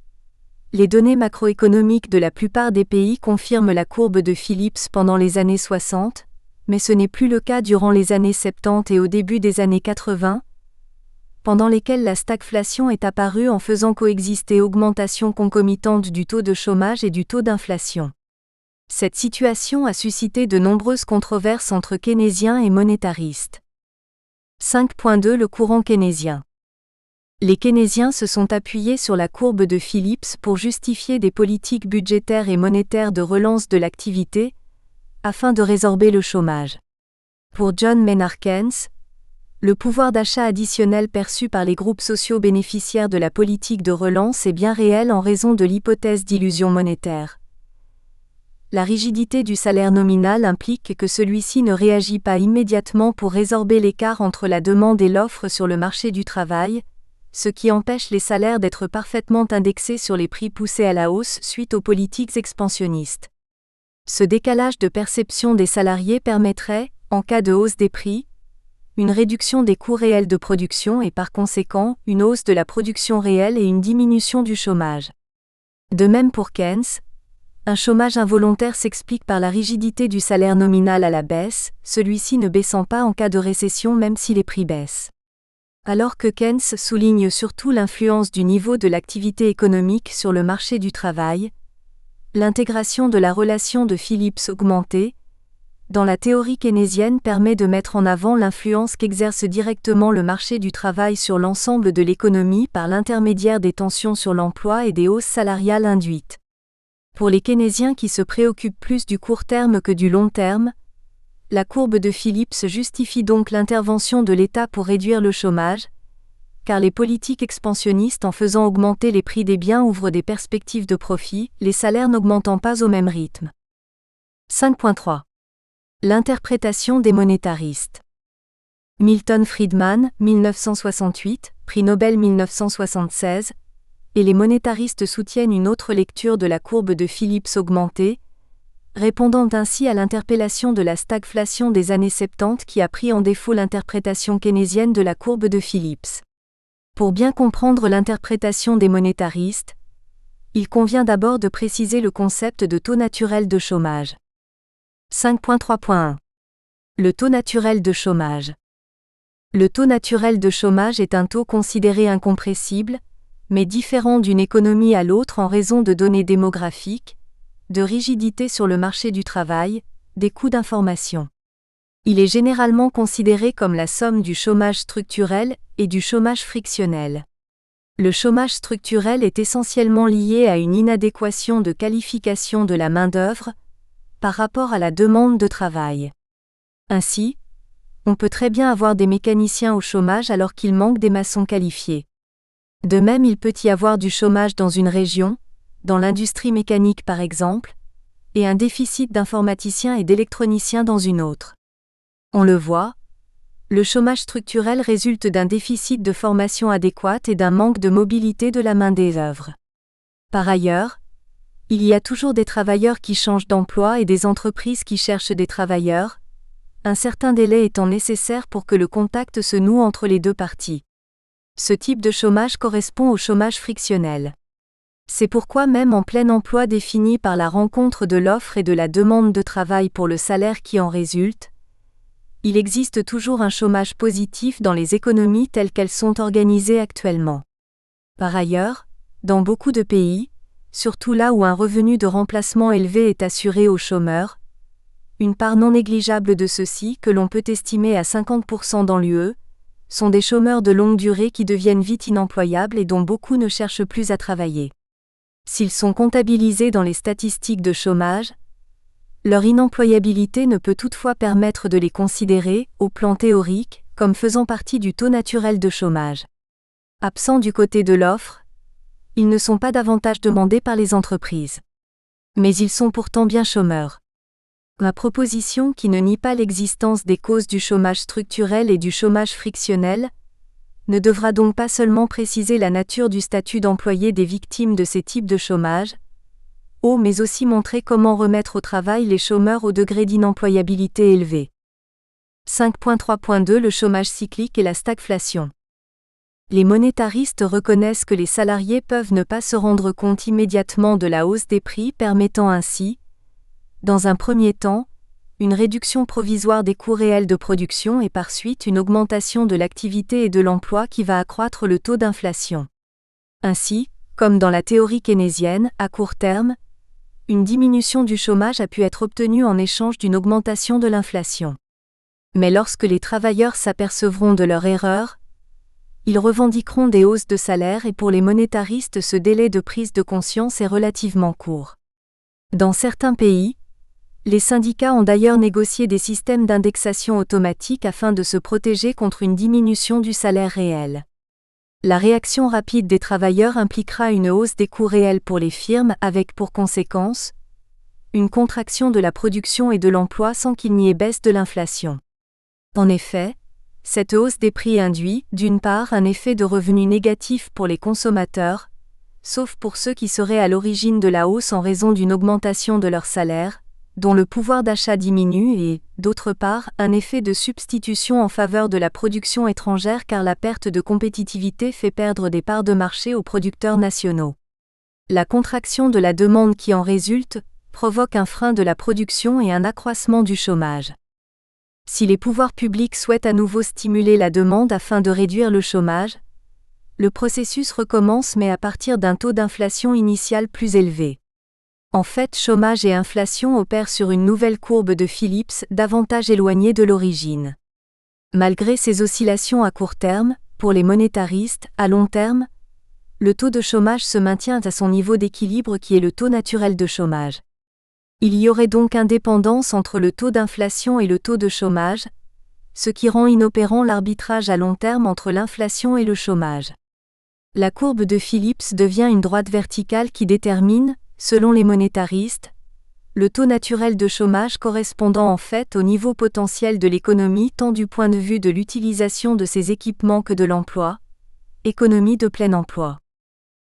les données macroéconomiques de la plupart des pays confirment la courbe de Phillips pendant les années 60, mais ce n'est plus le cas durant les années 70 et au début des années 80, pendant lesquelles la stagflation est apparue en faisant coexister augmentation concomitante du taux de chômage et du taux d'inflation. Cette situation a suscité de nombreuses controverses entre keynésiens et monétaristes. 5.2 Le courant keynésien. Les keynésiens se sont appuyés sur la courbe de Phillips pour justifier des politiques budgétaires et monétaires de relance de l'activité, afin de résorber le chômage. Pour John Maynard Keynes, le pouvoir d'achat additionnel perçu par les groupes sociaux bénéficiaires de la politique de relance est bien réel en raison de l'hypothèse d'illusion monétaire. La rigidité du salaire nominal implique que celui-ci ne réagit pas immédiatement pour résorber l'écart entre la demande et l'offre sur le marché du travail, ce qui empêche les salaires d'être parfaitement indexés sur les prix poussés à la hausse suite aux politiques expansionnistes. Ce décalage de perception des salariés permettrait, en cas de hausse des prix, une réduction des coûts réels de production et par conséquent une hausse de la production réelle et une diminution du chômage. De même pour Keynes, un chômage involontaire s'explique par la rigidité du salaire nominal à la baisse, celui-ci ne baissant pas en cas de récession même si les prix baissent. Alors que Keynes souligne surtout l'influence du niveau de l'activité économique sur le marché du travail, l'intégration de la relation de Phillips augmentée, dans la théorie keynésienne permet de mettre en avant l'influence qu'exerce directement le marché du travail sur l'ensemble de l'économie par l'intermédiaire des tensions sur l'emploi et des hausses salariales induites. Pour les keynésiens qui se préoccupent plus du court terme que du long terme, la courbe de Phillips justifie donc l'intervention de l'État pour réduire le chômage, car les politiques expansionnistes en faisant augmenter les prix des biens ouvrent des perspectives de profit, les salaires n'augmentant pas au même rythme. 5.3. L'interprétation des monétaristes. Milton Friedman, 1968, prix Nobel 1976, et les monétaristes soutiennent une autre lecture de la courbe de Phillips augmentée, répondant ainsi à l'interpellation de la stagflation des années 70 qui a pris en défaut l'interprétation keynésienne de la courbe de Phillips. Pour bien comprendre l'interprétation des monétaristes, il convient d'abord de préciser le concept de taux naturel de chômage. 5.3.1. Le taux naturel de chômage. Le taux naturel de chômage est un taux considéré incompressible, mais différent d'une économie à l'autre en raison de données démographiques, de rigidité sur le marché du travail, des coûts d'information. Il est généralement considéré comme la somme du chômage structurel et du chômage frictionnel. Le chômage structurel est essentiellement lié à une inadéquation de qualification de la main-d'œuvre par rapport à la demande de travail. Ainsi, on peut très bien avoir des mécaniciens au chômage alors qu'il manque des maçons qualifiés. De même, il peut y avoir du chômage dans une région, dans l'industrie mécanique par exemple, et un déficit d'informaticiens et d'électroniciens dans une autre. On le voit, le chômage structurel résulte d'un déficit de formation adéquate et d'un manque de mobilité de la main-d'œuvre. Par ailleurs, il y a toujours des travailleurs qui changent d'emploi et des entreprises qui cherchent des travailleurs, un certain délai étant nécessaire pour que le contact se noue entre les deux parties. Ce type de chômage correspond au chômage frictionnel. C'est pourquoi même en plein emploi défini par la rencontre de l'offre et de la demande de travail pour le salaire qui en résulte, il existe toujours un chômage positif dans les économies telles qu'elles sont organisées actuellement. Par ailleurs, dans beaucoup de pays, surtout là où un revenu de remplacement élevé est assuré aux chômeurs, une part non négligeable de ceux-ci, que l'on peut estimer à 50% dans l'UE, sont des chômeurs de longue durée qui deviennent vite inemployables et dont beaucoup ne cherchent plus à travailler. S'ils sont comptabilisés dans les statistiques de chômage, leur inemployabilité ne peut toutefois permettre de les considérer, au plan théorique, comme faisant partie du taux naturel de chômage. Absents du côté de l'offre, ils ne sont pas davantage demandés par les entreprises. Mais ils sont pourtant bien chômeurs. Ma proposition qui ne nie pas l'existence des causes du chômage structurel et du chômage frictionnel ne devra donc pas seulement préciser la nature du statut d'employé des victimes de ces types de chômage, mais aussi montrer comment remettre au travail les chômeurs au degré d'inemployabilité élevé. 5.3.2 Le chômage cyclique et la stagflation. Les monétaristes reconnaissent que les salariés peuvent ne pas se rendre compte immédiatement de la hausse des prix, permettant ainsi, dans un premier temps, une réduction provisoire des coûts réels de production et par suite une augmentation de l'activité et de l'emploi qui va accroître le taux d'inflation. Ainsi, comme dans la théorie keynésienne, à court terme, une diminution du chômage a pu être obtenue en échange d'une augmentation de l'inflation. Mais lorsque les travailleurs s'apercevront de leur erreur, ils revendiqueront des hausses de salaire et pour les monétaristes ce délai de prise de conscience est relativement court. Dans certains pays, les syndicats ont d'ailleurs négocié des systèmes d'indexation automatique afin de se protéger contre une diminution du salaire réel. La réaction rapide des travailleurs impliquera une hausse des coûts réels pour les firmes avec pour conséquence une contraction de la production et de l'emploi sans qu'il n'y ait baisse de l'inflation. En effet, cette hausse des prix induit, d'une part, un effet de revenu négatif pour les consommateurs, sauf pour ceux qui seraient à l'origine de la hausse en raison d'une augmentation de leur salaire, dont le pouvoir d'achat diminue et, d'autre part, un effet de substitution en faveur de la production étrangère car la perte de compétitivité fait perdre des parts de marché aux producteurs nationaux. La contraction de la demande qui en résulte provoque un frein de la production et un accroissement du chômage. Si les pouvoirs publics souhaitent à nouveau stimuler la demande afin de réduire le chômage, le processus recommence mais à partir d'un taux d'inflation initial plus élevé. En fait, chômage et inflation opèrent sur une nouvelle courbe de Phillips davantage éloignée de l'origine. Malgré ces oscillations à court terme, pour les monétaristes, à long terme, le taux de chômage se maintient à son niveau d'équilibre qui est le taux naturel de chômage. Il y aurait donc indépendance entre le taux d'inflation et le taux de chômage, ce qui rend inopérant l'arbitrage à long terme entre l'inflation et le chômage. La courbe de Phillips devient une droite verticale qui détermine, selon les monétaristes, le taux naturel de chômage correspondant en fait au niveau potentiel de l'économie tant du point de vue de l'utilisation de ses équipements que de l'emploi, économie de plein emploi.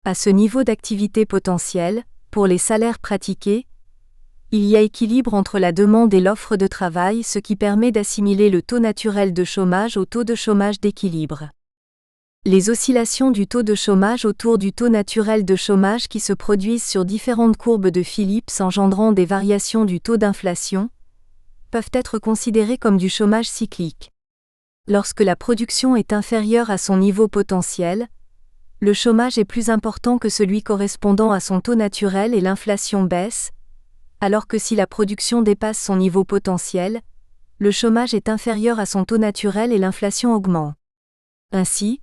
À ce niveau d'activité potentielle, pour les salaires pratiqués, il y a équilibre entre la demande et l'offre de travail, ce qui permet d'assimiler le taux naturel de chômage au taux de chômage d'équilibre. Les oscillations du taux de chômage autour du taux naturel de chômage qui se produisent sur différentes courbes de Phillips engendrant des variations du taux d'inflation, peuvent être considérées comme du chômage cyclique. Lorsque la production est inférieure à son niveau potentiel, le chômage est plus important que celui correspondant à son taux naturel et l'inflation baisse, alors que si la production dépasse son niveau potentiel, le chômage est inférieur à son taux naturel et l'inflation augmente. Ainsi,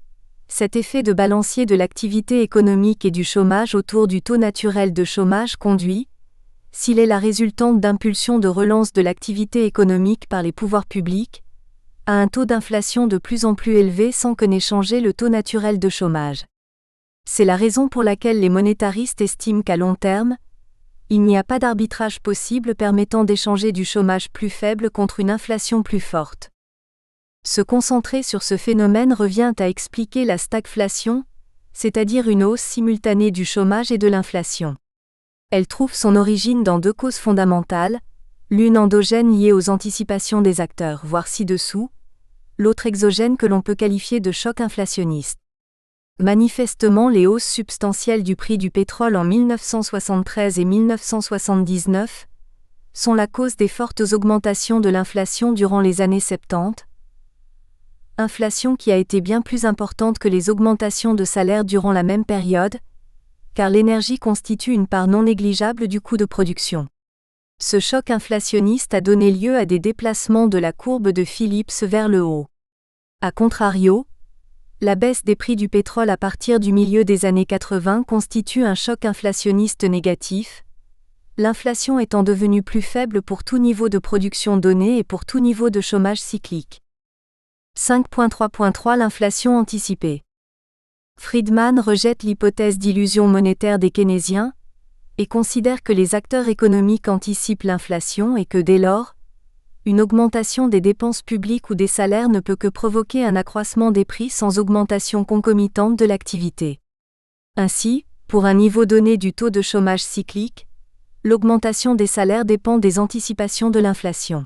cet effet de balancier de l'activité économique et du chômage autour du taux naturel de chômage conduit, s'il est la résultante d'impulsions de relance de l'activité économique par les pouvoirs publics, à un taux d'inflation de plus en plus élevé sans que n'ait changé le taux naturel de chômage. C'est la raison pour laquelle les monétaristes estiment qu'à long terme, il n'y a pas d'arbitrage possible permettant d'échanger du chômage plus faible contre une inflation plus forte. Se concentrer sur ce phénomène revient à expliquer la stagflation, c'est-à-dire une hausse simultanée du chômage et de l'inflation. Elle trouve son origine dans deux causes fondamentales, l'une endogène liée aux anticipations des acteurs, voire ci-dessous, l'autre exogène que l'on peut qualifier de choc inflationniste. Manifestement, les hausses substantielles du prix du pétrole en 1973 et 1979 sont la cause des fortes augmentations de l'inflation durant les années 70, inflation qui a été bien plus importante que les augmentations de salaire durant la même période, car l'énergie constitue une part non négligeable du coût de production. Ce choc inflationniste a donné lieu à des déplacements de la courbe de Phillips vers le haut. A contrario, la baisse des prix du pétrole à partir du milieu des années 80 constitue un choc inflationniste négatif, l'inflation étant devenue plus faible pour tout niveau de production donné et pour tout niveau de chômage cyclique. 5.3.3 L'inflation anticipée. Friedman rejette l'hypothèse d'illusion monétaire des keynésiens et considère que les acteurs économiques anticipent l'inflation et que dès lors, une augmentation des dépenses publiques ou des salaires ne peut que provoquer un accroissement des prix sans augmentation concomitante de l'activité. Ainsi, pour un niveau donné du taux de chômage cyclique, l'augmentation des salaires dépend des anticipations de l'inflation.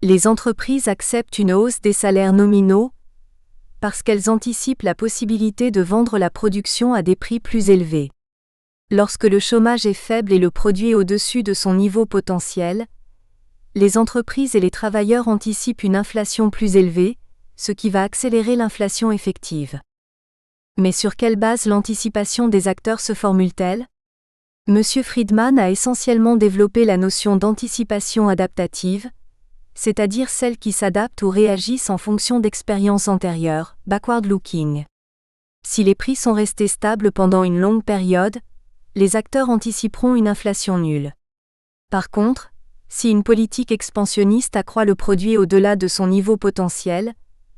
Les entreprises acceptent une hausse des salaires nominaux parce qu'elles anticipent la possibilité de vendre la production à des prix plus élevés. Lorsque le chômage est faible et le produit au-dessus de son niveau potentiel, les entreprises et les travailleurs anticipent une inflation plus élevée, ce qui va accélérer l'inflation effective. Mais sur quelle base l'anticipation des acteurs se formule-t-elle ? M. Friedman a essentiellement développé la notion d'anticipation adaptative, c'est-à-dire celles qui s'adaptent ou réagissent en fonction d'expériences antérieures, backward-looking. Si les prix sont restés stables pendant une longue période, les acteurs anticiperont une inflation nulle. Par contre, si une politique expansionniste accroît le produit au-delà de son niveau potentiel,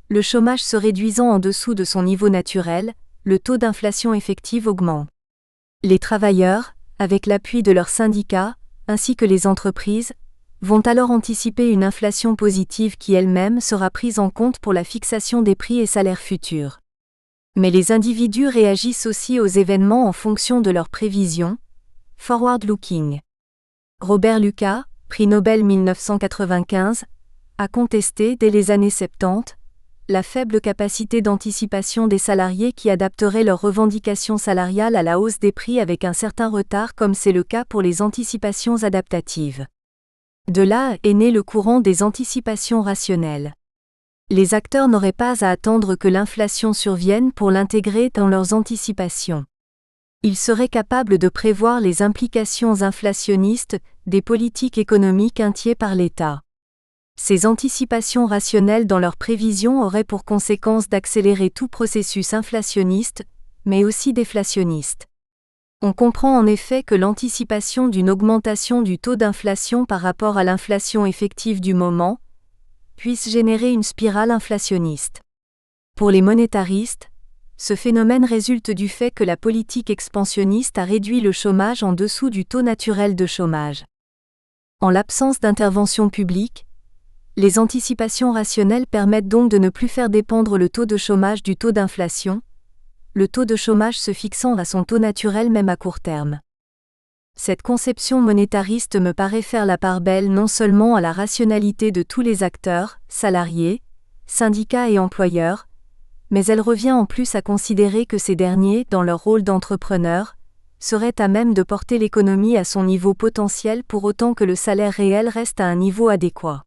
le chômage se réduisant en dessous de son niveau naturel, le taux d'inflation effective augmente. Les travailleurs, avec l'appui de leurs syndicats, ainsi que les entreprises, vont alors anticiper une inflation positive qui elle-même sera prise en compte pour la fixation des prix et salaires futurs. Mais les individus réagissent aussi aux événements en fonction de leurs prévisions, forward-looking. Robert Lucas, prix Nobel 1995, a contesté dès les années 70 la faible capacité d'anticipation des salariés qui adapteraient leurs revendications salariales à la hausse des prix avec un certain retard comme c'est le cas pour les anticipations adaptatives. De là est né le courant des anticipations rationnelles. Les acteurs n'auraient pas à attendre que l'inflation survienne pour l'intégrer dans leurs anticipations. Il serait capable de prévoir les implications inflationnistes des politiques économiques initiées par l'État. Ces anticipations rationnelles dans leurs prévisions auraient pour conséquence d'accélérer tout processus inflationniste, mais aussi déflationniste. On comprend en effet que l'anticipation d'une augmentation du taux d'inflation par rapport à l'inflation effective du moment puisse générer une spirale inflationniste. Pour les monétaristes, ce phénomène résulte du fait que la politique expansionniste a réduit le chômage en dessous du taux naturel de chômage. En l'absence d'intervention publique, les anticipations rationnelles permettent donc de ne plus faire dépendre le taux de chômage du taux d'inflation, le taux de chômage se fixant à son taux naturel même à court terme. Cette conception monétariste me paraît faire la part belle non seulement à la rationalité de tous les acteurs, salariés, syndicats et employeurs, mais elle revient en plus à considérer que ces derniers, dans leur rôle d'entrepreneurs, seraient à même de porter l'économie à son niveau potentiel pour autant que le salaire réel reste à un niveau adéquat.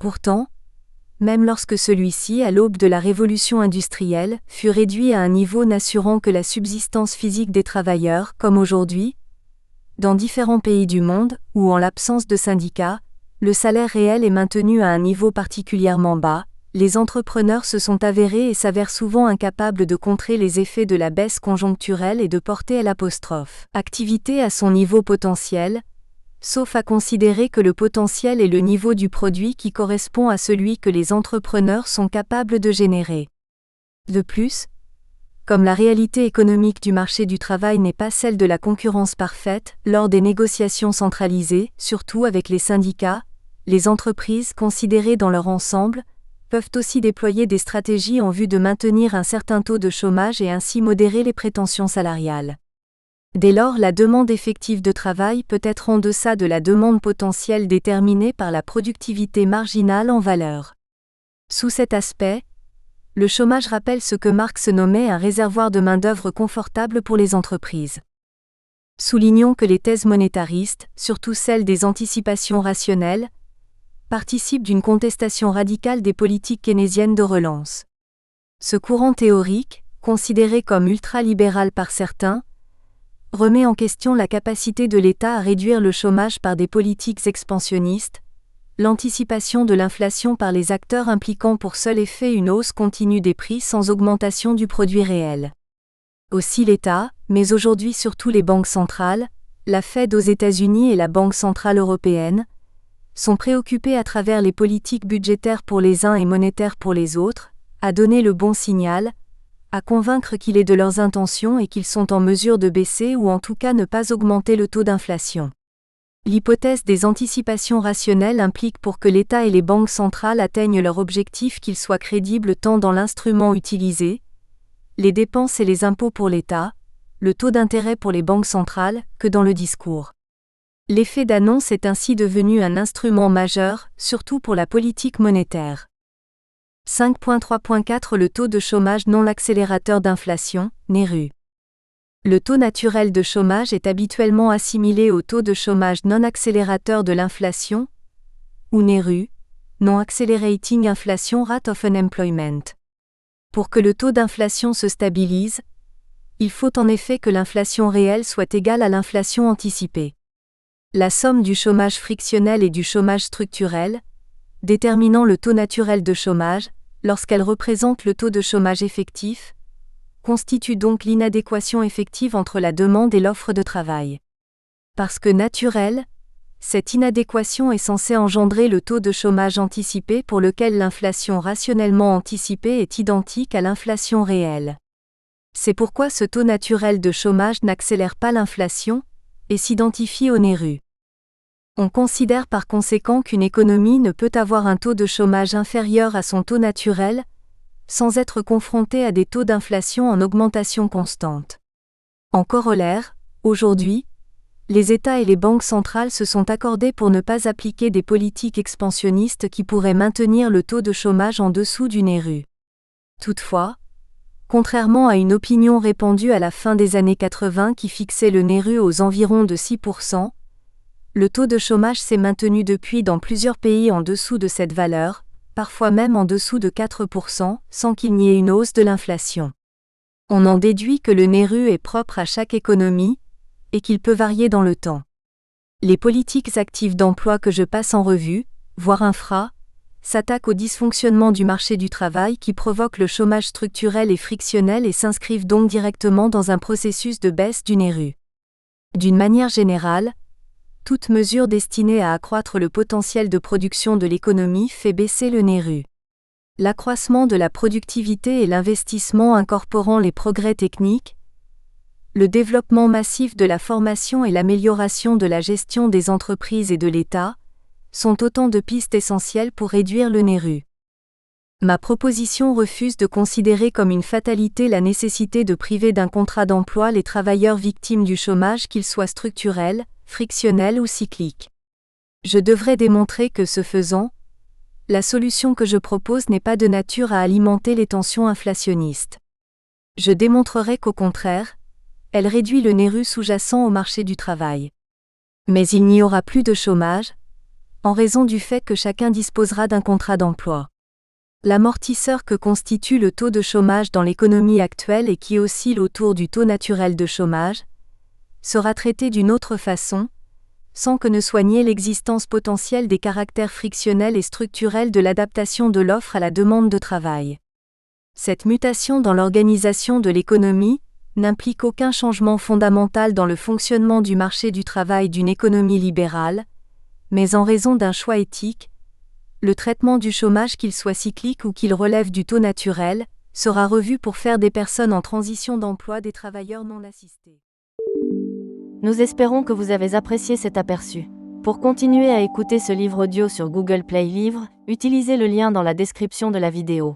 Pourtant, même lorsque celui-ci, à l'aube de la révolution industrielle, fut réduit à un niveau n'assurant que la subsistance physique des travailleurs, comme aujourd'hui, dans différents pays du monde, où en l'absence de syndicats, le salaire réel est maintenu à un niveau particulièrement bas, les entrepreneurs se sont avérés et s'avèrent souvent incapables de contrer les effets de la baisse conjoncturelle et de porter l'activité à son niveau potentiel, sauf à considérer que le potentiel est le niveau du produit qui correspond à celui que les entrepreneurs sont capables de générer. De plus, comme la réalité économique du marché du travail n'est pas celle de la concurrence parfaite, lors des négociations centralisées, surtout avec les syndicats, les entreprises considérées dans leur ensemble, peuvent aussi déployer des stratégies en vue de maintenir un certain taux de chômage et ainsi modérer les prétentions salariales. Dès lors, la demande effective de travail peut être en deçà de la demande potentielle déterminée par la productivité marginale en valeur. Sous cet aspect, le chômage rappelle ce que Marx nommait un réservoir de main-d'œuvre confortable pour les entreprises. Soulignons que les thèses monétaristes, surtout celles des anticipations rationnelles, participent d'une contestation radicale des politiques keynésiennes de relance. Ce courant théorique, considéré comme ultralibéral par certains, remet en question la capacité de l'État à réduire le chômage par des politiques expansionnistes, l'anticipation de l'inflation par les acteurs impliquant pour seul effet une hausse continue des prix sans augmentation du produit réel. Aussi l'État, mais aujourd'hui surtout les banques centrales, la Fed aux États-Unis et la Banque centrale européenne, sont préoccupés à travers les politiques budgétaires pour les uns et monétaires pour les autres, à donner le bon signal, à convaincre qu'il est de leurs intentions et qu'ils sont en mesure de baisser ou en tout cas ne pas augmenter le taux d'inflation. L'hypothèse des anticipations rationnelles implique pour que l'État et les banques centrales atteignent leur objectif qu'ils soient crédibles tant dans l'instrument utilisé, les dépenses et les impôts pour l'État, le taux d'intérêt pour les banques centrales, que dans le discours. L'effet d'annonce est ainsi devenu un instrument majeur, surtout pour la politique monétaire. 5.3.4 Le taux de chômage non l'accélérateur d'inflation, NERU. Le taux naturel de chômage est habituellement assimilé au taux de chômage non accélérateur de l'inflation, ou NERU, Non-Accelerating Inflation Rate of Unemployment. Pour que le taux d'inflation se stabilise, il faut en effet que l'inflation réelle soit égale à l'inflation anticipée. La somme du chômage frictionnel et du chômage structurel, déterminant le taux naturel de chômage, lorsqu'elle représente le taux de chômage effectif, constitue donc l'inadéquation effective entre la demande et l'offre de travail. Parce que naturelle, cette inadéquation est censée engendrer le taux de chômage anticipé pour lequel l'inflation rationnellement anticipée est identique à l'inflation réelle. C'est pourquoi ce taux naturel de chômage n'accélère pas l'inflation et s'identifie au NERU. On considère par conséquent qu'une économie ne peut avoir un taux de chômage inférieur à son taux naturel, sans être confrontée à des taux d'inflation en augmentation constante. En corollaire, aujourd'hui, les États et les banques centrales se sont accordés pour ne pas appliquer des politiques expansionnistes qui pourraient maintenir le taux de chômage en dessous du NERU. Toutefois, contrairement à une opinion répandue à la fin des années 80 qui fixait le NERU aux environs de 6%, le taux de chômage s'est maintenu depuis dans plusieurs pays en dessous de cette valeur, parfois même en dessous de 4%, sans qu'il n'y ait une hausse de l'inflation. On en déduit que le NERU est propre à chaque économie, et qu'il peut varier dans le temps. Les politiques actives d'emploi que je passe en revue, voire infra, s'attaquent au dysfonctionnement du marché du travail qui provoque le chômage structurel et frictionnel et s'inscrivent donc directement dans un processus de baisse du NERU. D'une manière générale, toute mesure destinée à accroître le potentiel de production de l'économie fait baisser le NERU. L'accroissement de la productivité et l'investissement incorporant les progrès techniques, le développement massif de la formation et l'amélioration de la gestion des entreprises et de l'État, sont autant de pistes essentielles pour réduire le NERU. Ma proposition refuse de considérer comme une fatalité la nécessité de priver d'un contrat d'emploi les travailleurs victimes du chômage, qu'ils soient structurels, frictionnels ou cycliques. Je devrais démontrer que, ce faisant, la solution que je propose n'est pas de nature à alimenter les tensions inflationnistes. Je démontrerai qu'au contraire, elle réduit le NERU sous-jacent au marché du travail. Mais il n'y aura plus de chômage, en raison du fait que chacun disposera d'un contrat d'emploi. L'amortisseur que constitue le taux de chômage dans l'économie actuelle et qui oscille autour du taux naturel de chômage, sera traité d'une autre façon, sans que ne soit niée l'existence potentielle des caractères frictionnels et structurels de l'adaptation de l'offre à la demande de travail. Cette mutation dans l'organisation de l'économie n'implique aucun changement fondamental dans le fonctionnement du marché du travail d'une économie libérale, mais en raison d'un choix éthique, le traitement du chômage, qu'il soit cyclique ou qu'il relève du taux naturel, sera revu pour faire des personnes en transition d'emploi des travailleurs non assistés. Nous espérons que vous avez apprécié cet aperçu. Pour continuer à écouter ce livre audio sur Google Play Livres, utilisez le lien dans la description de la vidéo.